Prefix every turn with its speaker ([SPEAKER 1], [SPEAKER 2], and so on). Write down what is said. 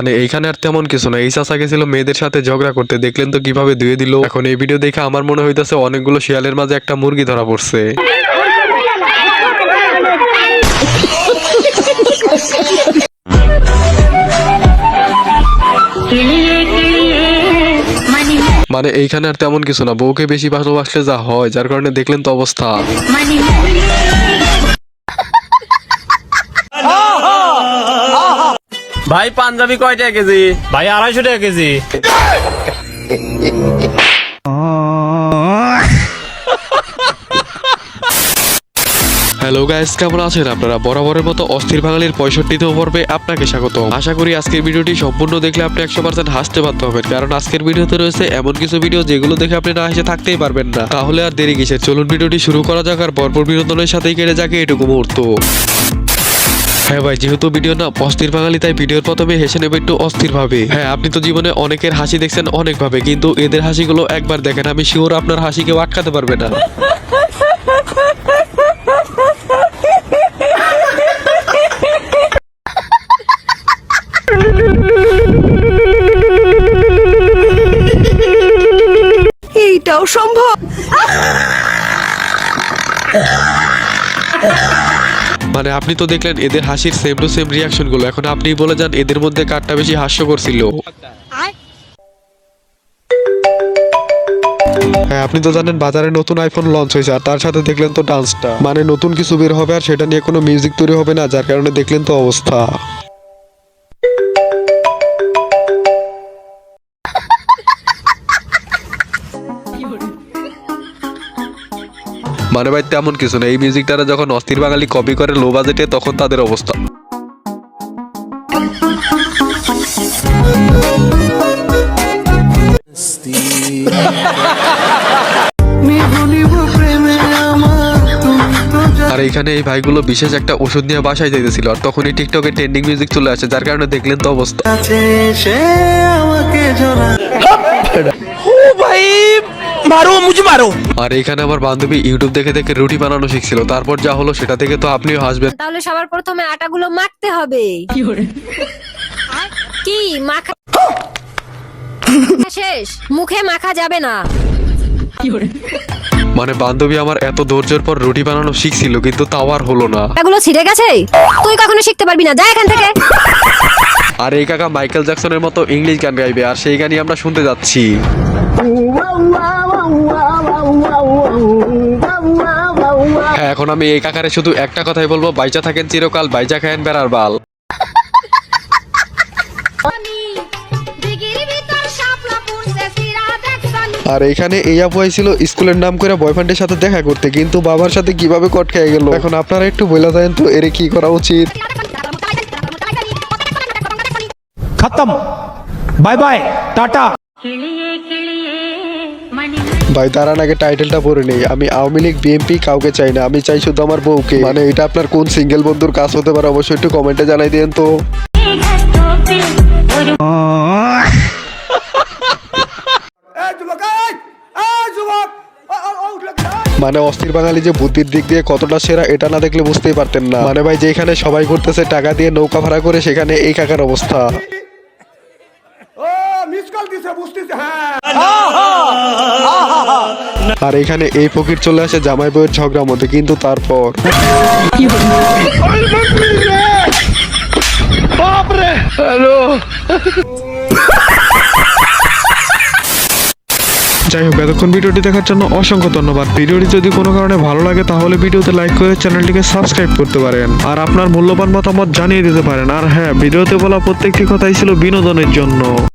[SPEAKER 1] মানে এইখানে আর তেমন কিছু না, এই চাচা গেছিল মেয়েদের সাথে ঝগড়া করতে, দেখলেন তো কিভাবে ধুয়ে দিল। এখন এই ভিডিও দেখে আমার মনে হইতেছে অনেকগুলো শিয়ালের মাঝে একটা মুরগি ধরা পড়ছে। মানে এইখানে আর তেমন কিছু না, বউকে বেশি ভালোবাসলে যা হয়, যার কারণে দেখলেন তো অবস্থা।
[SPEAKER 2] ভাই পাঞ্জাবি কয় টাকা কেজি? ভাই 250 টাকা কেজি।
[SPEAKER 1] হ্যালো গাইস, কেমন আছেন আপনারা? বরাবরের মতো অস্থির বাঙালির 65তম পর্বে আপনাকে স্বাগত। আশা করি আজকের ভিডিওটি সম্পূর্ণ দেখলে আপনি 100% হাসতে বাধ্য হবেন, কারণ আজকের ভিডিওতে রয়েছে এমন কিছু ভিডিও যেগুলো দেখে আপনি না হেসে থাকতেই পারবেন না। তাহলে আর দেরি কিসের, চলুন ভিডিওটি শুরু করা যাক, আর ভরপুর বিনোদনের সাথেই কেটে যাকে এটুকু মুহূর্ত। হ্যাঁ ভাই, যেহেতু ভিডিও না অস্থির বাঙালি, তাই ভিডিওর প্রথমে হেসে নেবে একটু অস্থির ভাবে। হ্যাঁ, আপনি তো জীবনে অনেকের হাসি দেখছেন অনেক ভাবে, কিন্তু এদের হাসিগুলো একবার দেখেন, আমি শিওর আপনার হাসি কেউ আটকাতে পারবে না।
[SPEAKER 3] এইটাও সম্ভব?
[SPEAKER 1] মানে আপনি তো দেখলেন এদের হাসির সেম টু সেম রিয়াকশন গুলো, এখন আপনি বলে যান এদের মধ্যে কারটা বেশি হাস্যকর ছিল। হ্যাঁ, আপনি তো জানেন বাজারে নতুন আইফোন লঞ্চ হয়েছে, আর তার সাথে দেখলেন তো ডান্সটা, মানে নতুন কিছু বের হবে আর সেটা নিয়ে কোনো মিউজিক তৈরি হবে না, যার কারণে দেখলেন তো অবস্থা। মানে ভাই তেমন কিছু না, এই মিউজিকটারা যখন অস্থির বাঙালি কপি করে লো বাজেটে, তখন তাদের অবস্থা। আর এইখানে এই ভাইগুলো বিশেষ একটা ওষুধ নিয়ে বাসায় যাইতেছিল, আর তখনই টিকটকে ট্রেন্ডিং মিউজিক চলে আসে, যার কারণে দেখলেন তো অবস্থা। আর এইখানে আমার বান্ধবী ইউটিউব দেখে দেখে রুটি বানানো শিখছিল, তারপর যা হলো সেটা থেকে তো আপনিও হাসবেন।
[SPEAKER 3] তাহলে সবার প্রথমে আটাগুলো মাখতে হবে। কি মাখা শেষ, মুখে মাখা যাবে না।
[SPEAKER 1] মানে বান্ধবী আমার এত ধৈর্যের পর রুটি বানানো শিখছিল, কিন্তু তাও আর হলো না।
[SPEAKER 3] আটাগুলো ছিঁড়ে গেছে, তুই কখনো শিখতে পারবি না, যা এখান থেকে।
[SPEAKER 1] আর এই কাকা মাইকেল জ্যাকসনের মতো ইংলিশ গান গাইবে, আর সেই গানই আমরা শুনতে যাচ্ছি। হ্যাঁ, এখন আমি এই কাকারে শুধু একটা কথাই বলবো, বাইচা থাকেন চিরকাল, বাইচা খায়েন বেড়ার বাল। আর এইখানে এই আপু ছিল স্কুলের নাম করে বয়ফ্রেন্ডের সাথে দেখা করতে, কিন্তু বাবার সাথে কিভাবে কট খেয়ে গেল। এখন আপনারা একটু বলে দেন তো এর কি করা উচিত।
[SPEAKER 4] खत्म, बाय बाय, टाटा।
[SPEAKER 1] ভাই দাঁড়ান, আগে টাইটেলটা পড়ে নেই। আমি আওয়ামী লীগ বিএনপি কাউকে চাই না, আমি চাই শুধু আমার বউকে। মানে এটা আপনার কোন সিঙ্গেল বন্ধুর কাজ হতে পারে, অবশ্যই একটু কমেন্টে জানাই দেন তো। মানে অস্থির বাঙালি যে বুদ্ধির দিক দিয়ে কতটা সেরা, এটা না দেখলে বুঝতেই পারতেন না। মানে ভাই যেখানে সবাই করতেছে টাকা দিয়ে নৌকা ভাড়া করে, সেখানে এই কাকার অবস্থা। আর এখানে এই ফকির চলে আসে জামাই বউয়ের ঝগড়ার মধ্যে, কিন্তু তারপর যাই হোক, এতক্ষণ ভিডিওটি দেখার জন্য অসংখ্য ধন্যবাদ। ভিডিওটি যদি কোনো কারণে ভালো লাগে তাহলে ভিডিওতে লাইক করে চ্যানেলটিকে সাবস্ক্রাইব করতে পারেন, আর আপনার মূল্যবান মতামত জানিয়ে দিতে পারেন। আর হ্যাঁ, ভিডিওতে বলা প্রত্যেকটি কথাই ছিল বিনোদনের জন্য।